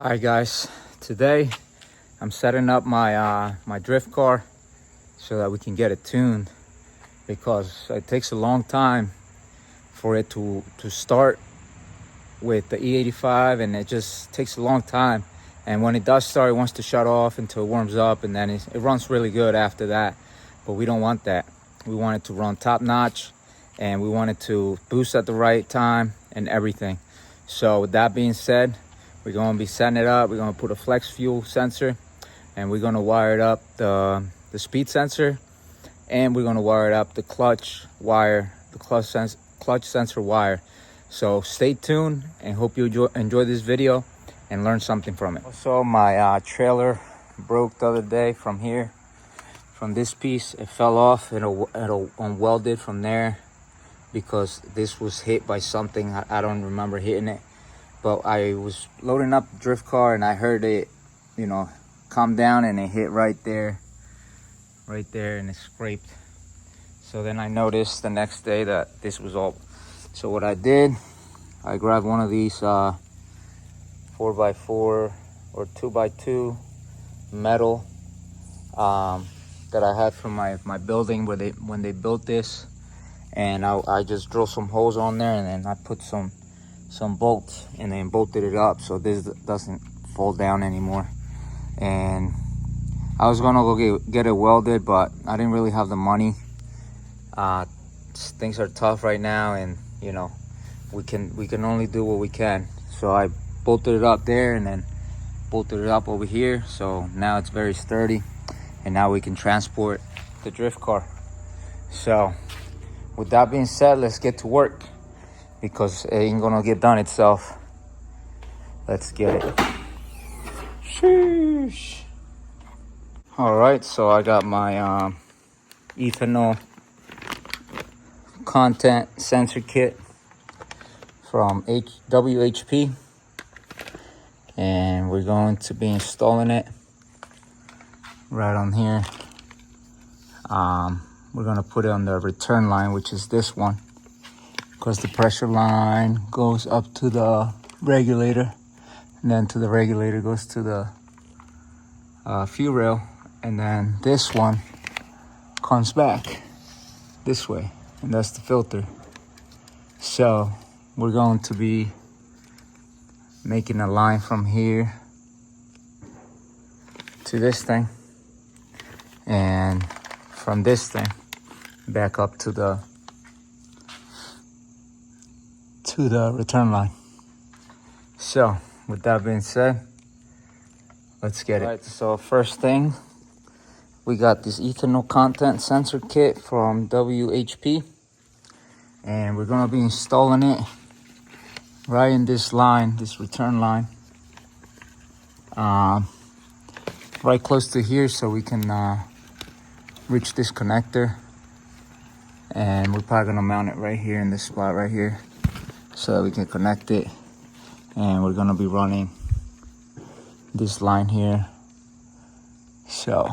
All right, guys. Today I'm setting up my my drift car so that we can get it tuned, because it takes a long time for it to start with the E85, and it just takes a long time. And when it does start, it wants to shut off until it warms up, and then it runs really good after that. But we don't want that. We want it to run top notch, and we want it to boost at the right time and everything. So with that being said, we're going to be setting it up. We're going to put a flex fuel sensor, and we're going to wire it up the speed sensor, and we're going to wire it up the clutch wire, the clutch sensor wire. So stay tuned, and hope you enjoy this video and learn something from it. Also, my trailer broke the other day from here, from this piece. It fell off. It unwelded from there because this was hit by something. I don't remember hitting it. But I was loading up the drift car and I heard it, come down, and it hit right there, and it scraped. So then I noticed the next day that this was all. So what I did, I grabbed one of these 4x4 or 2x2 metal that I had from my building when they built this, and I just drilled some holes on there, and then I put some bolts and then bolted it up so this doesn't fall down anymore. And I was gonna go get it welded, but I didn't really have the money. Things are tough right now, and we can only do what we can. So I bolted it up there and then bolted it up over here, so now it's very sturdy, and now we can transport the drift car. So with that being said, let's get to work, because it ain't gonna get done itself. Let's get it. Sheesh. All right, so I got my ethanol content sensor kit from WHP, and we're going to be installing it right on here. We're gonna put it on the return line, which is this one, because the pressure line goes up to the regulator, and then to the regulator goes to the fuel rail, and then this one comes back this way, and that's the filter. So we're going to be making a line from here to this thing, and from this thing back up to the return line. So with that being said, let's get it. All right, so first thing, we got this ethanol content sensor kit from WHP, and we're gonna be installing it right in this line, this return line, right close to here, so we can reach this connector. And we're probably gonna mount it right here in this spot right here, so that we can connect it. And we're gonna be running this line here. So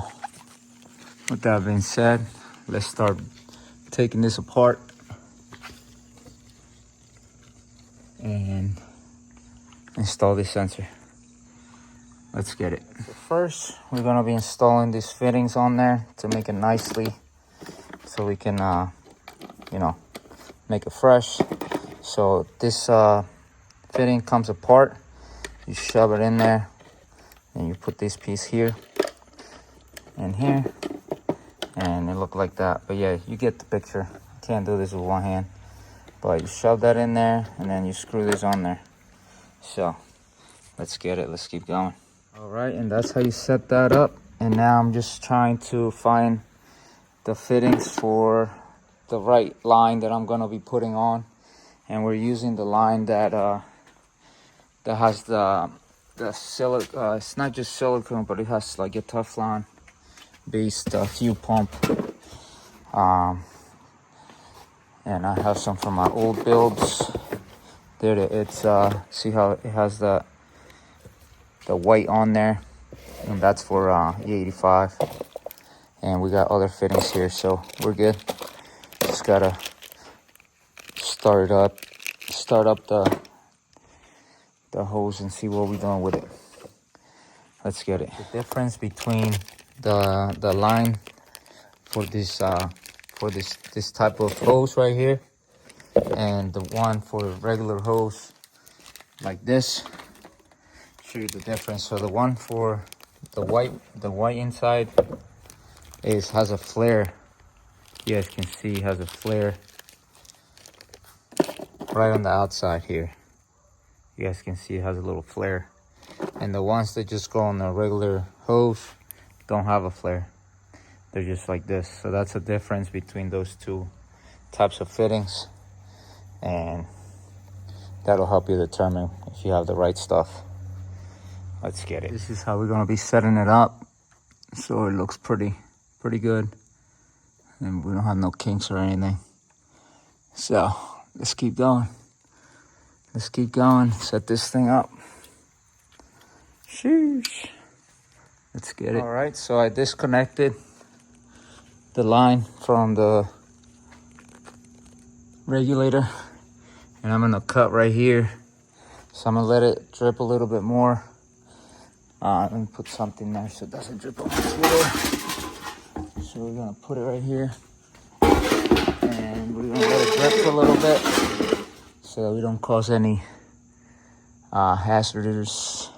with that being said, let's start taking this apart and install this sensor. Let's get it. So first, we're gonna be installing these fittings on there to make it nicely, so we can make it fresh. So this fitting comes apart. You shove it in there, and you put this piece here and here, and it look like that. But yeah, you get the picture. Can't do this with one hand, but you shove that in there, and then you screw this on there. So let's get it. Let's keep going. All right, and that's how you set that up. And now I'm just trying to find the fittings for the right line that I'm gonna be putting on. And we're using the line that has the silicone. It's not just silicone, but it has like a Teflon based fuel pump. And I have some from my old builds. There it's see how it has the white on there, and that's for E85. And we got other fittings here, so we're good. Just gotta start up the hose and see what we're doing with it. Let's get it. The difference between the line for this type of hose right here and the one for regular hose like this. Show you the difference. So the one for the white inside has a flare. You guys can see has a flare right on the outside here. You guys can see it has a little flare. And the ones that just go on the regular hose don't have a flare. They're just like this. So that's the difference between those two types of fittings. And that'll help you determine if you have the right stuff. Let's get it. This is how we're gonna be setting it up. So it looks pretty good. And we don't have no kinks or anything. So let's keep going. Let's keep going. Set this thing up. Sheesh. Let's get it. All right, so I disconnected the line from the regulator. And I'm gonna cut right here. So I'm gonna let it drip a little bit more. Let me put something there so it doesn't drip on the floor. So we're gonna put it right here. And we're gonna let it drip a little bit so that we don't cause any hazardous,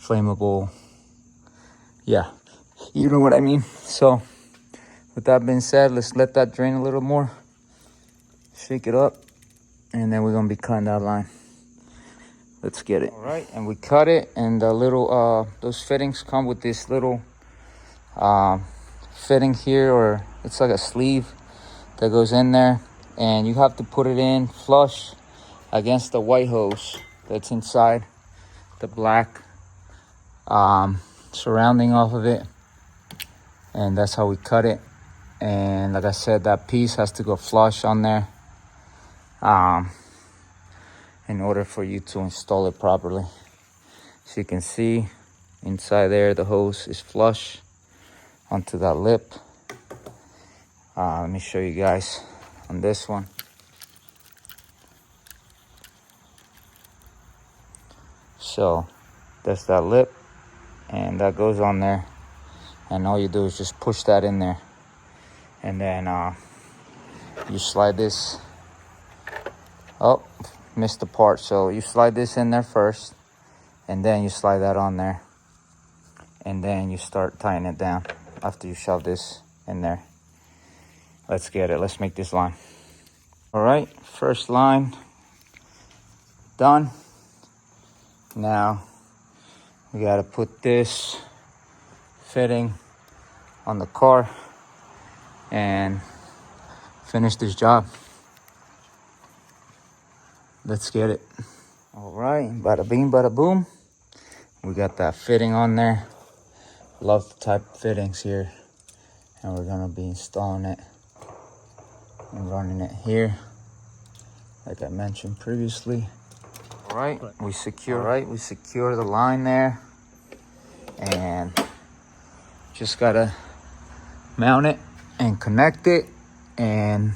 flammable, yeah, you know what I mean. So with that being said, let's let that drain a little more. Shake it up. And then we're gonna be cutting that line. Let's get it. All right, and we cut it, and the little those fittings come with this little fitting here, or it's like a sleeve that goes in there, and you have to put it in flush against the white hose that's inside the black surrounding off of it. And that's how we cut it. And like I said, that piece has to go flush on there in order for you to install it properly. So you can see inside there, the hose is flush onto that lip. Let me show you guys on this one. So that's that lip, and that goes on there, and all you do is just push that in there, and then you slide this. Oh, missed the part. So you slide this in there first, and then you slide that on there, and then you start tying it down after you shove this in there. Let's get it. Let's make this line. All right, first line done. Now we got to put this fitting on the car and finish this job. Let's get it. All right, bada bing, bada boom. We got that fitting on there. Love the type of fittings here. And we're gonna be installing it and running it here, like I mentioned previously. All right, we secure the line there, and just gotta mount it and connect it, and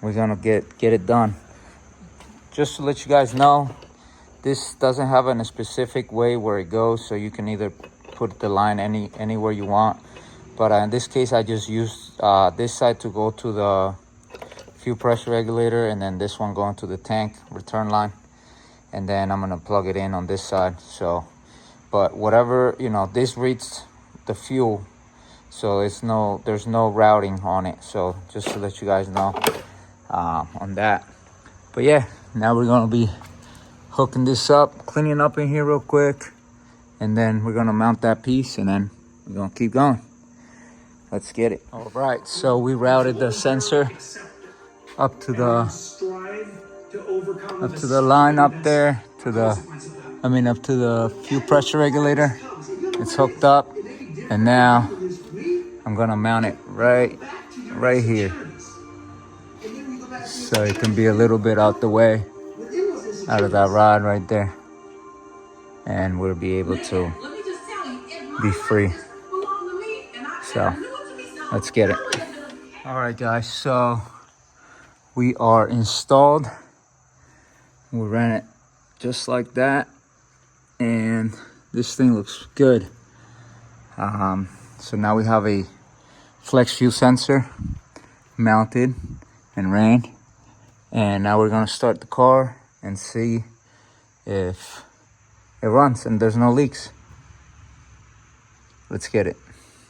we're gonna get it done. Just to let you guys know, this doesn't have a specific way where it goes, so you can either put the line anywhere you want. But in this case, I just used this side to go to the fuel pressure regulator, and then this one going to the tank return line, and then I'm gonna plug it in on this side. So, but whatever, you know, this reads the fuel, so there's no routing on it. So just to let you guys know on that. But yeah, now we're gonna be hooking this up, cleaning up in here real quick, and then we're gonna mount that piece, and then we're gonna keep going. Let's get it. All right, so we routed the sensor up to the line up there, up to the fuel pressure regulator. It's hooked up, and now I'm gonna mount it right here, so it can be a little bit out the way, out of that rod right there, and we'll be able to be free. So let's get it. All right, guys, so we are installed. We ran it just like that, and This thing looks good. So now we have a flex fuel sensor mounted and ran. And now we're gonna start the car and see if it runs and there's no leaks. Let's get it.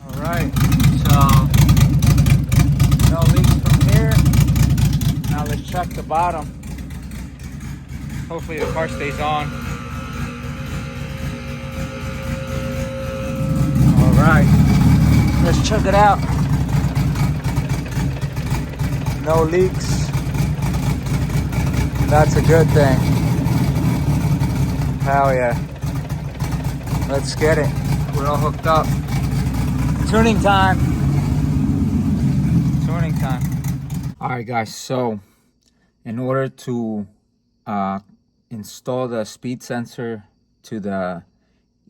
All right, so no leaks from here. Now let's check the bottom. Hopefully the car stays on. All right, let's check it out. No leaks. That's a good thing. Hell yeah. Let's get it. We're all hooked up. Tuning time. Tuning time. All right, guys. So, in order to install the speed sensor to the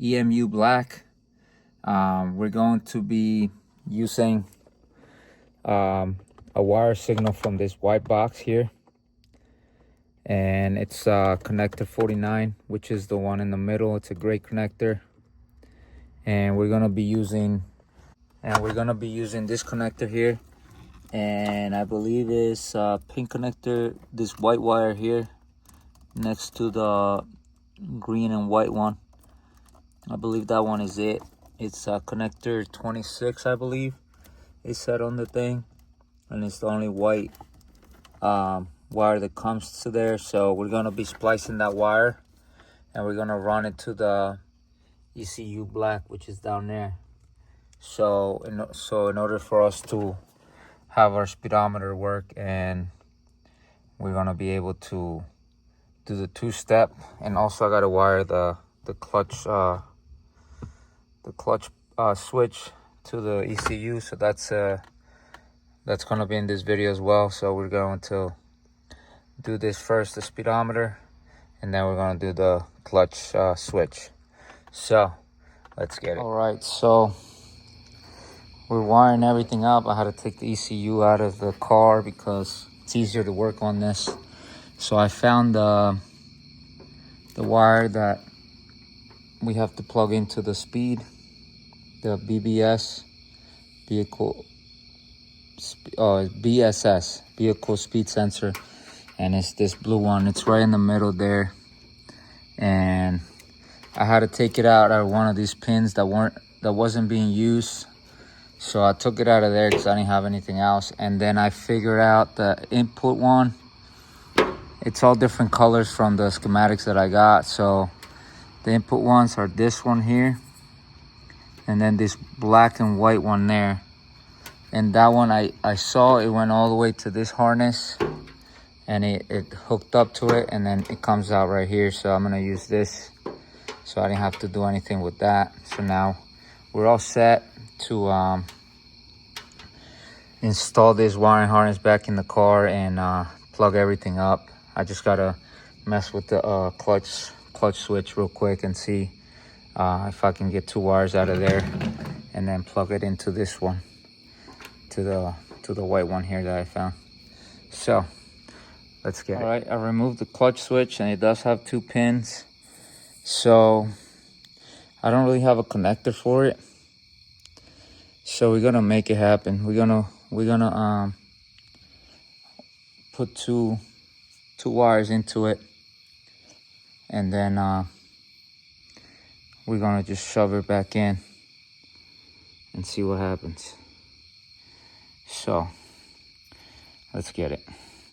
EMU black, we're going to be using a wire signal from this white box here. And it's connector 49, which is the one in the middle. It's a gray connector. And we're gonna be using this connector here, and I believe is pink connector, this white wire here next to the green and white one. I believe that one is it. It's connector 26, I believe it said on the thing, and it's the only white wire that comes to there. So we're gonna be splicing that wire, and we're gonna run it to the ECU black, which is down there. So in order for us to have our speedometer work, and we're gonna be able to do the two-step. And also I gotta wire the clutch switch to the ECU. So that's gonna be in this video as well. So we're going to do this first, the speedometer, and then we're gonna do the clutch switch. So let's get it. All right, so we're wiring everything up. I had to take the ECU out of the car because it's easier to work on this. So I found the wire that we have to plug into the speed, the BBS, BSS, vehicle speed sensor, and it's this blue one. It's right in the middle there, and I had to take it out of one of these pins that wasn't being used. So I took it out of there because I didn't have anything else. And then I figured out the input one. It's all different colors from the schematics that I got. So the input ones are this one here, and then this black and white one there. And that one I saw it went all the way to this harness, and it hooked up to it, and then it comes out right here. So I'm gonna use this. So I didn't have to do anything with that. So now we're all set to install this wiring harness back in the car and plug everything up. I just gotta mess with the clutch switch real quick and see if I can get two wires out of there, and then plug it into this one, to the white one here that I found. So let's get it. All right, I removed the clutch switch, and it does have two pins. So I don't really have a connector for it. So we're gonna make it happen. We're gonna put two wires into it, and then we're gonna just shove it back in and see what happens. So let's get it.